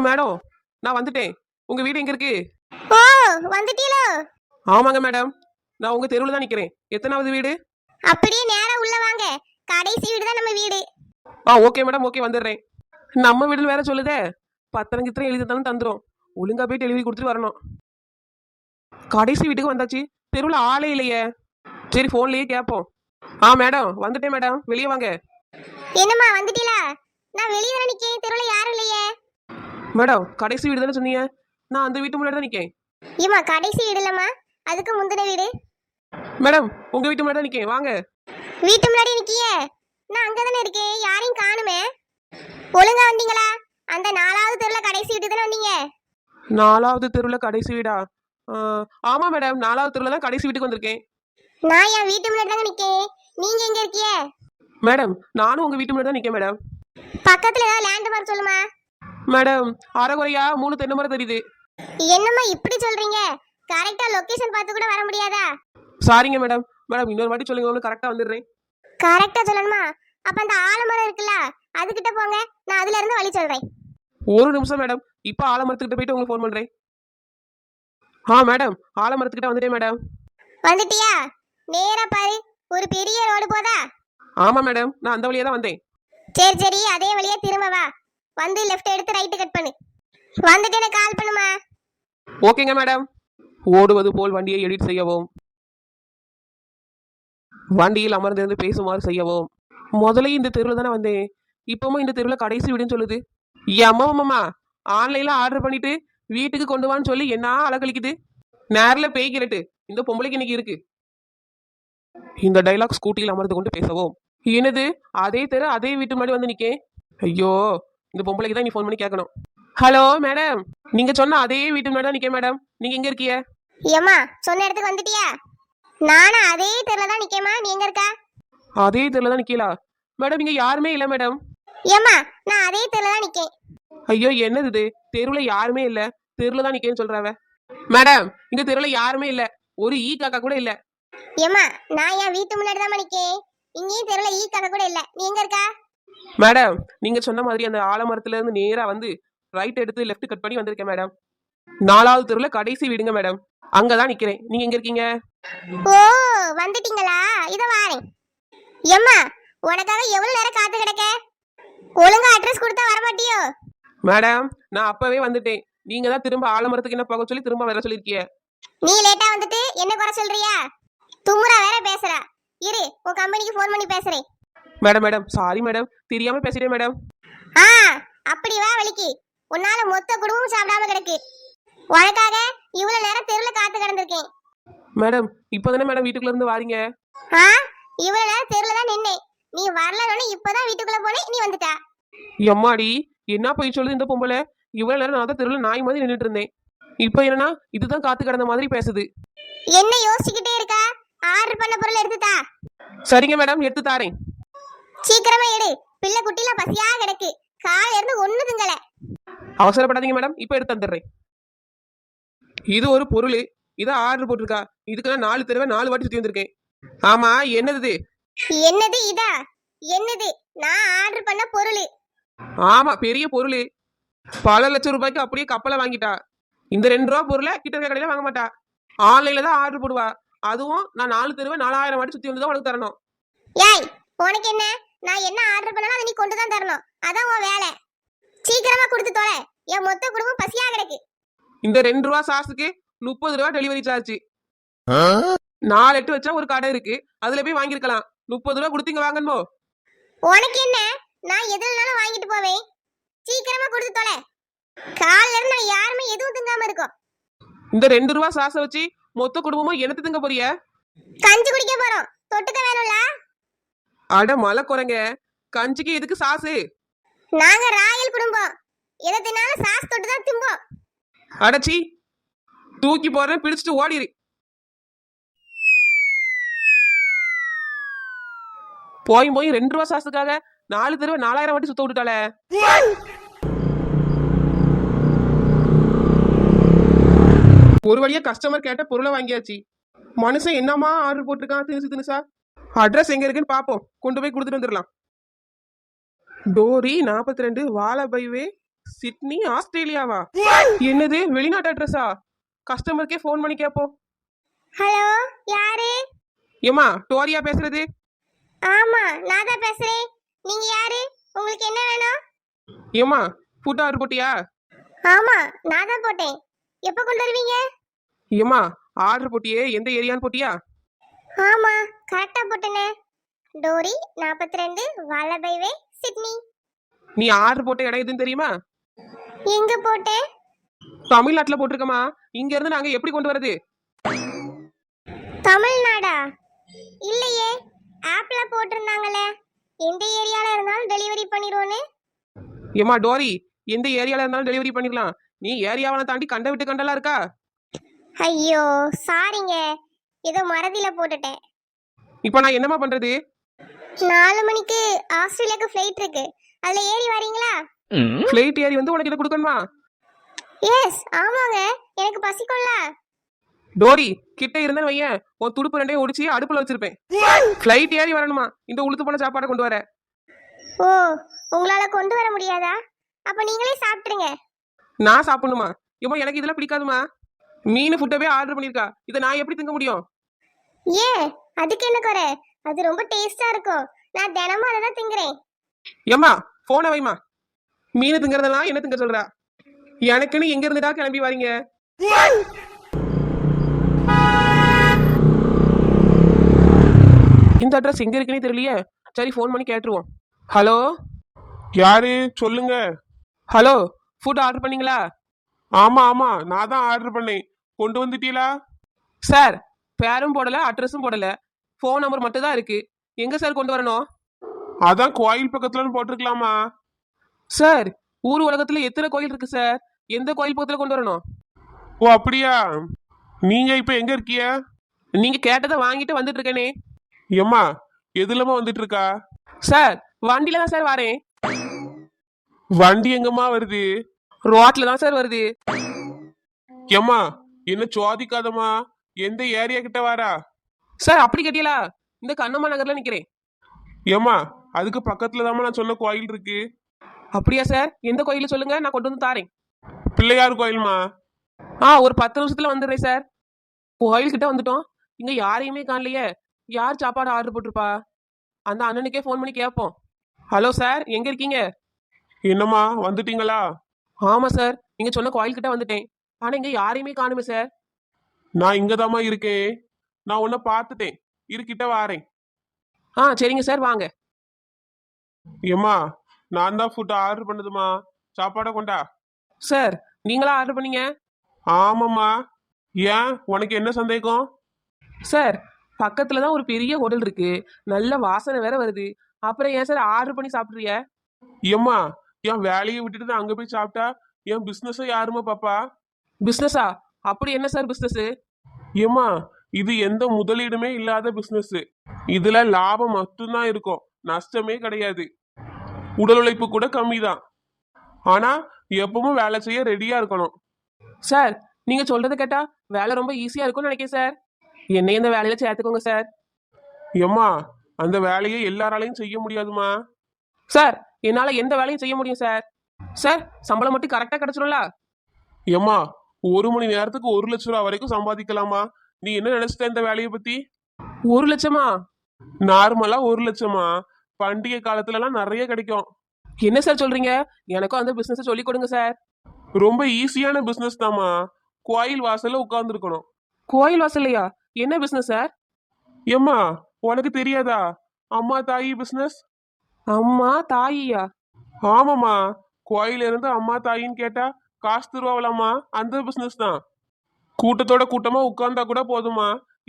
Madam, நான் வந்துட்டேன். உங்க வீடு எங்க இருக்கு? ஓ, வந்துட்டீங்களோ? ஆமாங்க மேடம், நான் உங்க தெருவில் தான் நிக்கிறேன். எத்தனாவது வீடு? அப்படியே நேரா உள்ள வாங்க. கடைசி வீடு தான் நம்ம வீடு. ஓகே மேடம், ஓகே வந்துடுறேன். நம்ம வீடு வேற சொல்லுதே, பத்திரம் கித்திரம் எழுதி தானே தந்துரும். ஒழுங்கா போயிட்டு எழுதி கொடுத்துட்டு வரணும். கடைசி வீட்டுக்கு வந்தாச்சு. தெருவில் ஆளே இல்லையே. சரி ஃபோன்லயே கேட்போம். மேடம் வந்துட்டேன் மேடம், வெளியே வாங்க. என்னம்மா வந்துட்டீங்களா? நான் வெளியே தானே நிக்கேன், தெருவுல யாரும் இல்லையே. மேடம் கடைசி வீடு தானே சொன்னீங்க, நான் அந்த வீட்டு முன்னாடி தான் நிக்கேன். ஏம்மா கடைசி வீடு இல்லம்மா, அதுக்கு முந்தின வீடு. மேடம் உங்க வீட்டு முன்னாடி தான் நிக்கேன், வாங்க. வீட்டு முன்னாடி நிக்கியே? நான் அங்கதானே இருக்கேன், யாரையும் காணுமே. ஒழுங்கா வந்தீங்களா? அந்த 4வது தெருல கடைசி வீட்டு தானே வந்தீங்க? 4வது தெருவில் கடைசி வீடா? ஆமா மேடம், 4வது தெருவில் தான் கடைசி வீட்டுக்கு வந்திருக்கேன். நான் என் வீட்டு முன்னாடி தாங்க நிக்கேன். நீங்க எங்க இருக்கீங்க? மேடம் நானும் உங்க வீட்டு முன்னாடி தான் நிக்கேன் மேடம். பக்கத்துல ஏதாவது லேண்ட்மார்க் சொல்லுமா. மேடம் அரைகுறையா 3 தென்னை மரம் தெரியுது. என்னம்மா இப்படி சொல்றீங்க? கரெக்டா லொகேஷன் பார்த்து கூட வர முடியாதா? சாரிங்க மேடம். மேடம் இன்னொரு வாட்டி சொல்லுங்க, கரெக்டா வந்துடுறேன். கரெக்டா சொல்லணுமா? அப்ப அந்த ஆலமரம் இருக்குல்ல, அதுகிட்ட போங்க, நான் அதுல இருந்து வழி சொல்றேன். ஒரு நிமிஷம் மேடம், இப்ப ஆலமரத்துக்கிட்ட போயிட்டு உங்களுக்கு ஃபோன் பண்றேன். மேடம் ஆலமரத்துக்கிட்ட வந்துட்டேன் மேடம். வந்துட்டியா? நேரா பாரு, ஒரு பெரிய ரோடு போதா? ஆமா மேடம், நான் அந்த வழியா தான் வந்தேன். சரி சரி, அதே வழியா திரும்ப வா. வந்து லெஃப்ட் எடுத்து ரைட் கட் பண்ணு. வந்துட்டு எனக்கு கால் பண்ணுமா. ஓகேங்க மேடம். ஓடுவது போல் வண்டியை எடிட் செய்யவும், வண்டியில் அமர்ந்திருந்து பேசுமாறு செய்யவும். முதல்ல இந்த தெருவில் தானே வந்தேன், இப்பவும் இந்த தெருவில் கடைசி வீடுன்னு சொல்லுது. அம்மா ஆன்லைன்ல ஆர்டர் பண்ணிட்டு வீட்டுக்கு கொண்டு வான்னு சொல்லி என்ன அலக்கழிக்குது. நேரில் பேய்கிறட்டு இந்த பொம்பளைக்கு இன்னைக்கு இருக்கு. இந்த டைலாக் ஸ்கூட்டியில் அமர்ந்து கொண்டு பேசவும். என்னது அதே தெரு அதே வீட்டு முன்னாடி வந்து நிக்கேன். ஐயோ, இந்த பொம்பளைக்கு தான் நீ ஃபோன் பண்ணி கேட்கணும். ஹலோ மேடம், நீங்க சொன்ன அதே வீட்டு முன்னாடி தான் நிக்கேன் மேடம். நீங்க எங்க இருக்கீங்க? ஏம்மா சொன்ன இடத்துக்கு வந்துட்டியா? நானும் அதே தெருல தான் நிக்கேம்மா. நீ எங்க இருக்க? அதே தெருல தான் நிக்கலா மேடம், இங்க யாருமே இல்ல மேடம். ஏம்மா நான் அதே தெருல தான் நிக்கேன். ஐயோ என்னது இது, தெருவுல யாருமே இல்ல, தெருல தான் நிக்கேன்னு சொல்றாவ. மேடம் இந்த தெருவுல யாருமே இல்ல, ஒரு ஈ காக்கா கூட இல்ல. ஏம்மா நான் என் வீட்டு முன்னாடி தான் நிக்கேன், இங்கேயும் தெருல ஈ காக்கா கூட இல்ல. நீ எங்க இருக்க? மேடம் நீங்க சொன்ன மாதிரி அந்த ஆலமரத்துல இருந்து நேரா வந்து ரைட் எடுத்து லெஃப்ட் கட் பண்ணி வந்திருக்கேன் மேடம். 4வது தெருவுல கடைசி வீடுங்க மேடம், அங்கதான் நிக்கிறேன். நீங்க எங்க இருக்கீங்க? ஓ வந்துட்டீங்களா? இத வாரேன். ஏம்மா உனக்காக எவ்வளவு நேரம் காத்து கிடக்க? ஒழுங்கா அட்ரஸ் கொடுத்தா வர மாட்டியோ? மேடம் நான் அப்பவே வந்துட்டேன், நீங்க தான் திரும்ப ஆலமரத்துக்கு என்ன போக சொல்லி திரும்ப வர சொல்லிருக்கீங்க. நீ லேட்டா வந்துட்டு என்ன குறை சொல்றியா? தும்முறா வேற பேசுறா. இரு உன் கம்பெனிக்கு ஃபோன் பண்ணி பேசுறேன். மேடம் சாரி மேடம், தெரியாம பேசிட்டேன் மேடம். அப்படி வா வலிக்கு. உன்னால மொத்த குடும்பம் சாப்பிடாம கிடக்கு. உனக்காக இவ்வளவு நேரம் தெருல காத்து கிடந்திருக்கேன். மேடம் இப்பதானே மேடம் வீட்டுக்குள்ள இருந்து வாரீங்க. இவ்வளவு நேரம் தெருல தான் நின்னேன். நீ வரலன்னு இப்பதான் வீட்டுக்குள்ள போனேன், நீ வந்துட்டா. எம்மாடி என்ன போய் சொல்லுது இந்த பொம்பளை. இவ்வளவு நேரம் நான் தான் தெருவில் நாய் மாதிரி நின்றுட்டு இருந்தேன், இப்ப என்னன்னா இதுதான் காத்து கிடந்த மாதிரி பேசுது. என்ன யோசிச்சுக்கிட்டே இருக்கா? ஆர்டர் பண்ண பொருள் எடுத்துட்டா. சரிங்க மேடம், எடுத்து தாரேன். சீக்கிரமா எடு, பிள்ளை குட்டில பசியா கிடக்கு. காலையில இருந்து ஒண்ணு திங்கல. அவசரப்படாதீங்க மேடம், இப்ப எடுத்து தந்துடுறேன். இது ஒரு பொருள், இதை ஆர்டர் போட்டிருக்கா. இதுக்கு நான் 4 தடவை 4 வாட்டி சுத்தி வந்திருக்கேன். ஆமா என்னது? என்னது இதா? என்னது? நான் ஆர்டர் பண்ண பொருள். ஆமா பெரிய பொருள், பல லட்சம் ரூபாய்க்கு அப்படியே கப்பலை வாங்கிட்டா. இந்த 2 ரூபா பொருளை கிட்ட இருக்க கடையில வாங்க மாட்டா, ஆன்லைன்ல தான் ஆர்டர் போடுவா. அதுவும் நான் 4 தடவை 4000 வாட்டி சுத்தி வந்து தான் உனக்கு தரணும். ஏய் உனக்கு என்ன? நான் என்ன ஆர்டர் பண்ணாலும் அதை நீ கொண்டு தான் தரணும், அதான் உன் வேலை. சீக்கிரமா கொடுத்து தொலை, என் மொத்த குடும்பம் பசியா கிடக்கு. இந்த 2 ரூபா சாஸுக்கு 30 ரூபா டெலிவரி சார்ஜ். 4 8 வச்சா ஒரு கடை இருக்கு, அதுல போய் வாங்கிருக்கலாம். 30 ரூபா கொடுத்தீங்க வாங்கணுமோ? உனக்கு என்ன? நான் எதுனாலும் வாங்கிட்டு போவேன். சீக்கிரமா கொடுத்து தொலை. காலையில இருந்து நான் யாருமே எதுவும் திங்காம இருக்கோம். இந்த 2 ரூபா சாஸை வச்சு மொத்த குடும்பமும் என்னத்து திங்க போறிய? கஞ்சி குடிக்க போறோம், தொட்டுக்க வேணும்ல. அட மலை குறைங்க, கஞ்சிக்கு எதுக்கு சாசு? நாங்க ராயல் குடும்பம், எதை தின்னாலும் சாஸ் தொட்டு தான் திம்போம். அடச்சி, தூக்கி போறேன், பிடிச்சிட்டு ஓடிரு. போய் 2 ரூபா சாஸுக்காக 4 தடவை 4000 வாட்டி சுத்த விட்டுட்டாளே. ஒரு வழியா கஸ்டமர் கேட்ட பொருளை வாங்கியாச்சு. மனுஷன் என்னமா ஆர்டர் போட்டிருக்கான் தினுசா. அட்ரஸ் எங்க இருக்குன்னு பாப்போம், கொண்டு போய் கொடுத்துட்டு வந்துடலாம். டோரி 42 வாலபைவே சிட்னி ஆஸ்திரேலியாவா? என்னது வெளிநாட்டு அட்ரஸா? கஸ்டமருக்கே ஃபோன் பண்ணி கேட்போம். ஹலோ, யாரு? ஏமா டோரியா பேசுறது? ஆமா, நான் தான் பேசுறேன். நீங்க யாரு? உங்களுக்கு என்ன வேணும்? ஏமா ஃபுட் ஆர்டர் போட்டியா? ஆமா, நான் தான் போட்டேன். எப்போ கொண்டு வருவீங்க? ஏமா ஆர்டர் போட்டியே, எந்த ஏரியான்னு போட்டியா? ஆமா, கரெக்டா போட்டேனே. Dory 42 Wallaby Way Sydney. நீ ஆர்டர் போட்ட இடம் எதுன்னு தெரியுமா? எங்க போட்டேன்? தமிழ்நாட்டுல போட்டிருக்கமா. இங்க இருந்து நாங்க எப்படி கொண்டு வரது? தமிழ்நாடா? இல்லையே, ஆப்ல போட்டிருந்தாங்களே எந்த ஏரியால இருந்தாலும் டெலிவரி பண்ணிடுவோன்னு. ஏமா டோரி, எந்த ஏரியால இருந்தாலும் டெலிவரி பண்ணிடலாம். நீ ஏரியாவை தாண்டி கண்ட விட்டு கண்டெல்லாம் இருக்கா? ஐயோ சாரிங்க, ஏதோ மறதியில போட்டுட்டேன். இப்போ நான் என்னமா பண்றது? 4 மணிக்கு ஆஸ்திரேலியாவுக்கு ஃப்ளைட் இருக்கு, அதுல ஏறி வரீங்களா? ஃபிளைட் ஏறி வந்து உனக்கு இதை கொடுக்கணுமா? எஸ், ஆமாங்க, எனக்கு பசிக்கும்ல. டோரி கிட்ட இருந்தேன்னு வையன், உன் துடுப்பு ரெண்டையும் ஒடிச்சு அடுப்புல வச்சிருப்பேன். ஃபிளைட் ஏறி வரணுமா இந்த உளுத்து போன சாப்பாடை கொண்டு வர? ஓ, உங்களால கொண்டு வர முடியாதா? அப்ப நீங்களே சாப்பிட்டுருங்க. நான் சாப்பிடணுமா? ஏமா எனக்கு இதெல்லாம் பிடிக்காதுமா. மீன் ஃபுட்டவே ஆர்டர் பண்ணிருக்கா, இதை நான் எப்படி திங்க முடியும்? ஏன், அதுக்கு என்ன குறை? அது ரொம்ப டேஸ்டா இருக்கும். நான் தினமும் அதை தான் திங்குறேன். ஏம்மா போனை வைமா. மீன் திங்கறதெல்லாம் என்ன திங்க சொல்றா? எனக்குன்னு எங்க இருந்துடா கிளம்பி வரீங்க? இந்த அட்ரஸ் எங்க இருக்குன்னே தெரியலையே. சரி ஃபோன் பண்ணி கேட்டுருவோம். ஹலோ, யாரு சொல்லுங்க. ஹலோ, ஃபுட் ஆர்டர் பண்ணீங்களா? ஆமா ஆமா, நான் தான் ஆர்டர் பண்ணேன். கொண்டு வந்துட்டீங்களா? சார் பேரும் போடல, அட்ரஸும் போடல, ஃபோன் நம்பர் மட்டும் தான் இருக்கு. எங்க சார் கொண்டு வரணும்? அதான் கோயில் பக்கத்துலன்னு போட்டிருக்கலாமா? சார் ஊர் உலகத்துல எத்தனை கோயில் இருக்கு சார்? எந்த கோயில் பக்கத்துல கொண்டு வரணும்? ஓ அப்படியா? நீங்க இப்ப எங்க இருக்கீங்க? நீங்க கேட்டதை வாங்கிட்டு வந்துட்டு இருக்கேனே. ஏம்மா எதுலமா வந்துட்டு இருக்கா? சார் வண்டியில தான் சார் வரேன். வண்டி எங்கம்மா வருது? ரோட்ல தான் சார் வருது. ஏம்மா என்ன சோதிக்காதம்மா. எந்த ஏரியா கிட்ட வாரா? சார் அப்படி கேட்டீங்களா? இந்த கண்ணம்மா நகர்ல நிக்கிறேன். ஏம்மா அதுக்கு பக்கத்துல தாம்மா நான் சொன்ன கோயில் இருக்கு. அப்படியா சார்? எந்த கோயில சொல்லுங்க, நான் கொண்டு வந்து தாரேன். பிள்ளையார் கோயில்மா. ஒரு 10 நிமிஷத்துல வந்துடுறேன் சார். கோயில்கிட்ட வந்துட்டோம். இங்க யாரையுமே காணலையே. யார் சாப்பாடு ஆர்டர் போட்டிருப்பா? அந்த அண்ணனுக்கே ஃபோன் பண்ணி கேட்போம். ஹலோ சார், எங்க இருக்கீங்க? என்னம்மா வந்துட்டீங்களா? ஆமா சார், நீங்க சொன்ன கோயில்கிட்ட வந்துட்டேன். ஆனா இங்க யாரையுமே காணுமே சார். நான் இங்கதாம்மா இருக்கேன். நான் உன்னை பார்த்துட்டேன். இருக்கிட்ட வாரேன். சரிங்க சார், வாங்க. ஏம்மா நான் தான் ஃபுட் ஆர்டர் பண்ணதுமா. சாப்பாடை கொண்டா. சார் நீங்களா ஆர்டர் பண்ணீங்க? ஆமாம்மா. ஏன் உனக்கு என்ன சந்தேகம்? சார் பக்கத்துல தான் ஒரு பெரிய ஹோட்டல் இருக்கு, நல்ல வாசனை வேற வருது. அப்புறம் ஏன் சார் ஆர்டர் பண்ணி சாப்பிட்றீங்க? ஏம்மா என் வேலையை விட்டுட்டு நான் அங்க போய் சாப்பிட்டா என் பிசினஸ யாருமா பாப்பா? பிசினஸா? அப்படி என்ன சார் பிசினஸ்? ஏம்மா இது எந்த முதலீடுமே இல்லாத பிசினஸ். இதுல லாபம் மட்டும்தான் இருக்கும், நஷ்டமே கிடையாது. உடல் உழைப்பு கூட கம்மி தான். ஆனா எப்பவும் வேலை செய்ய ரெடியா இருக்கணும். சார் நீங்க சொல்றத கேட்டா வேலை ரொம்ப ஈஸியா இருக்கும்னு நினைக்கிறேன் சார். என்னை இந்த வேலையில சேர்த்துக்கோங்க சார். ஏம்மா அந்த வேலையை எல்லாராலையும் செய்ய முடியாதுமா. சார் என்னால எந்த வேலையும் செய்ய முடியும் சார். சார் சம்பளம் மட்டும் கரெக்டா கிடைச்சிடும்ல? ஏம்மா 1 மணி நேரத்துக்கு 1 லட்சம் ரூபா வரைக்கும் சம்பாதிக்கலாமா? நீ என்ன நினைச்சிட்ட இந்த வேலையை பத்தி? 1 லட்சமா? நார்மலா 1 லட்சமா? பண்டிகை காலத்துல எல்லாம் நிறைய கிடைக்கும். என்ன சார் சொல்றீங்க? எனக்கும் அந்த பிசினஸ் சொல்லி கொடுங்க சார். ரொம்ப ஈஸியான பிசினஸ் தாம்மா. கோயில் வாசல்ல உட்கார்ந்து இருக்கணும். கோயில் வாசல்லையா? என்ன பிசினஸ் சார்? ஏம்மா உனக்கு தெரியாதா? அம்மா தாயி பிசினஸ். அம்மா தாயியா? ஆமாம்மா. கோயில இருந்து அம்மா தாயின்னு கேட்டா காசு தருவாங்களாம்மா, அந்த பிசினஸ் தான். கூட்டத்தோட கூட்டமா உட்கார்ந்தா கூட போதுமா,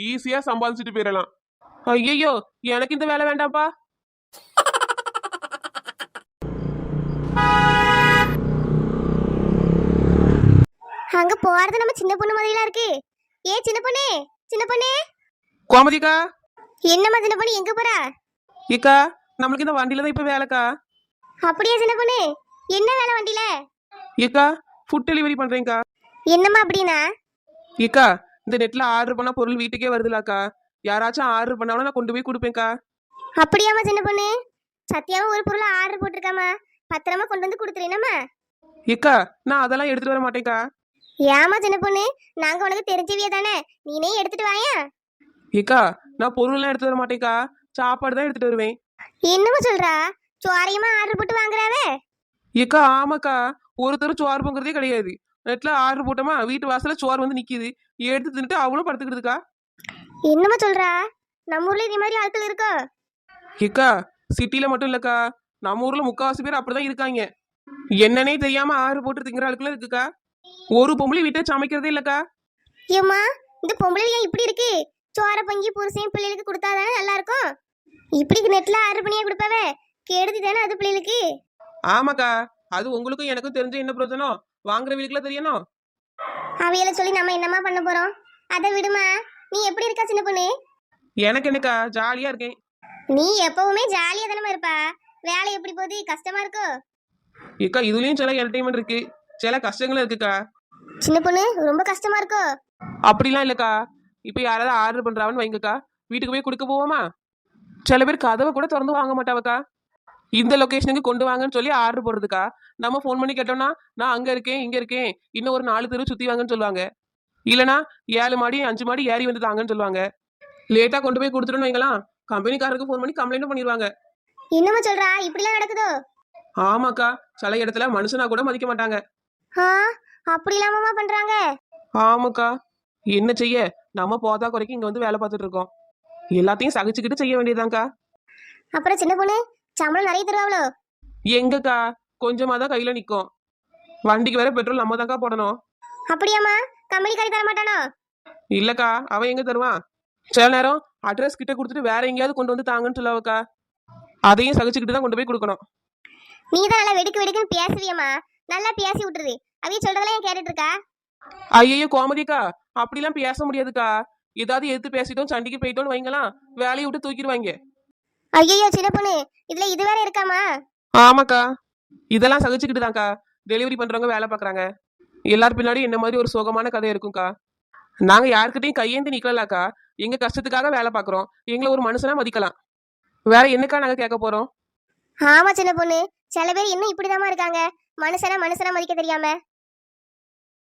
ஈஸியா சம்பாதிச்சுட்டு போயிடலாம். ஐயோ எனக்கு இந்த வேலை வேண்டாம்ப்பா. அங்க போறது நம்ம சின்ன பொண்ணு மாதிரிலாம் இருக்கு. ஏ சின்ன பொண்ணே, சின்ன பொண்ணே. கோமதிக்கா. என்னம்மா சின்ன பொண்ணு, எங்க போறா? ஏக்கா நம்மளுக்கு இந்த வண்டியில தான் இப்ப வேலைக்கா. அப்படியே சின்ன பொண்ணு, என்ன வேலை வண்டியில? ஏக்கா ஃபுட் டெலிவரி பண்றேங்க்கா. என்னம்மா அப்படின்னா? ஏக்கா இந்த நெட்ல ஆர்டர் பண்ணா பொருள் வீட்டுக்கே வருதுலாக்கா. யாராச்சும் ஆர்டர் பண்ணாலும் நான் கொண்டு போய் கொடுப்பேன்க்கா. அப்படியாம்மா சின்ன பொண்ணு? சத்தியாவும் ஒரு பொருளை ஆர்டர் போட்டிருக்காமா, பத்திரமா கொண்டு வந்து கொடுத்துறேனம்மா. ஏக்கா நான் அதெல்லாம் எடுத்துட்டு வர மாட்டேன்க்கா. ஏமா சின்ன பொண்ணு, நாங்க உனக்கு தெரிஞ்சவிய தானே, நீனே எடுத்துட்டு வாயா. ஏக்கா நான் பொருள்லாம் எடுத்துட்டு வர மாட்டேன்க்கா, சாப்பாடு தான் எடுத்துட்டு வருவேன். என்னமா சொல்றா? சுவாரியமா ஆர்டர் போட்டு வாங்குறாவே. ஏக்கா ஆமாக்கா, ஒருத்தர் சோறு பொங்குறதே கிடையாது. நெட்ல ஆர்டர் போட்டோமா, வீட்டு வாசல்ல சோறு வந்து நிக்குது, எடுத்து தின்னுட்டு அவளும் படுத்துக்கிடுதுக்கா. என்னமா சொல்றா? நம்ம ஊர்ல இதே மாதிரி ஆட்கள் இருக்கோ? ஏக்கா சிட்டில மட்டும் இல்லக்கா, நம்ம ஊர்ல முக்காவாசி பேர் அப்படிதான் இருக்காங்க. என்னன்னே தெரியாம ஆர்டர் போட்டு திங்கிற ஆளுக்குலாம் இருக்குக்கா. ஒரு பொம்பளை வீட்டை சமைக்கிறதே இல்லக்கா. ஏம்மா, இந்த பொம்பளை ஏன் இப்படி இருக்கு? சோற பொங்கி புருஷன் பிள்ளைகளுக்கு கொடுத்தாதானே நல்லா இருக்கும். இப்படி நெட்ல ஆர்டர் பண்ணியா கொடுப்பாவே? கெடுதி தானே அது பிள்ளைகளுக்கு. ஆமாக்கா, அது உங்களுக்கும் எனக்கும் தெரிஞ்ச என்ன பிரச்சனை, வாங்குற வீட்டுக்குலாம் தெரியணும். அவையில சொல்லி நம்ம என்னமா பண்ண போறோம்? அதை விடுமா. நீ எப்படி இருக்கா சின்ன பொண்ணு? எனக்கு என்னக்கா, ஜாலியா இருக்கேன். நீ எப்பவுமே ஜாலியா தானே இருப்பா. வேலை எப்படி போகுது? கஷ்டமா இருக்கோ? ஏக்கா இதுலயும் சில என்டர்டைன்மெண்ட் இருக்கு, சில கஷ்டங்களும் இருக்குக்கா. சின்ன பொண்ணு ரொம்ப கஷ்டமா இருக்கோ? அப்படிலாம் இல்லக்கா. இப்ப யாராவது ஆர்டர் பண்றாங்கன்னு வைங்கக்கா, வீட்டுக்கு போய் கொடுக்க போவோமா? சில பேர் கதவை கூட திறந்து வாங்க மாட்டாவக்கா. இந்த லொகேஷனுக்கு கொண்டு வாங்கன்னு சொல்லி ஆர்டர் போடுறதுக்கா. நம்ம ஃபோன் பண்ணி கேட்டோம்னா, நான் அங்க இருக்கேன் இங்க இருக்கேன், இன்னும் ஒரு 4 தெரு சுத்தி வாங்கன்னு சொல்லுவாங்க. இல்லனா 7 மாடி 5 மாடி ஏறி வந்து தாங்கன்னு சொல்லுவாங்க. லேட்டா கொண்டு போய் கொடுத்துட்டோன்னு வைங்களாம், கம்பெனிக்காரருக்கு ஃபோன் பண்ணி கம்ப்ளைண்ட் பண்ணிடுவாங்க. என்னமா சொல்றா? இப்படிலாம் நடக்குதோ? ஆமாக்கா, சில இடத்துல மனுஷனா கூட மதிக்க மாட்டாங்க. ஆ, அப்படி இல்லாமமா பண்றாங்க? ஆமாக்கா, என்ன செய்ய, நம்ம போதா குறைக்கு இங்க வந்து வேலை பார்த்துட்டு இருக்கோம். எல்லாத்தையும் சகிச்சுக்கிட்டு செய்ய வேண்டியதாங்க்கா. அப்புறம் சின்ன பொண்ணு, சம்பளம் நிறைய தருவாங்களோ? எங்கக்கா, கொஞ்சமா தான் கையில நிக்கும். வண்டிக்கு வேற பெட்ரோல் நம்ம தான்க்கா போடணும். அப்படியாம்மா? கம்பெனிக்காரி தர மாட்டானோ? இல்லக்கா, அவன் எங்க தருவான்? சில நேரம் அட்ரஸ் கிட்ட கொடுத்துட்டு வேற எங்கேயாவது கொண்டு வந்து தாங்கன்னு சொல்லவக்கா. அதையும் சகிச்சுக்கிட்டு தான் கொண்டு போய் கொடுக்கணும். நீ தான் நல்லா வெடுக்கு வெடுக்குன்னு பேசுவியம்மா. நல்லா பேசி விட்டுருது. அவைய சொல்றதெல்லாம் ஏன் கேட்டுட்டு இருக்கா? ஐயோ கோமதிக்கா, அப்படிலாம் பேச முடியாதுக்கா. ஏதாவது எடுத்து பேசிட்டோம் சண்டைக்கு போயிட்டோம்னு வைங்களாம், வேலையை விட்டு தூக்கிடுவாங்க. ஐயோ சின்ன பொண்ணு, இதுல இது வேற இருக்காமா? ஆமாக்கா, இதெல்லாம் சகிச்சுக்கிட்டு தான்க்கா டெலிவரி பண்றவங்க வேலை பார்க்குறாங்க. எல்லார் பின்னாடி என்ன மாதிரி ஒரு சோகமான கதை இருக்கும்க்கா. நாங்க யாருக்கிட்டையும் கையேந்தி நிக்கலாக்கா. எங்க கஷ்டத்துக்காக வேலை பார்க்குறோம், எங்களை ஒரு மனுஷனா மதிக்கலாம். வேற என்னக்கா நாங்க கேட்க போறோம்? ஆமா சின்ன பொண்ணு, சில பேர் இன்னும் இப்படிதாம்மா இருக்காங்க. மனுஷனா மனுஷனா மதிக்க தெரியாம.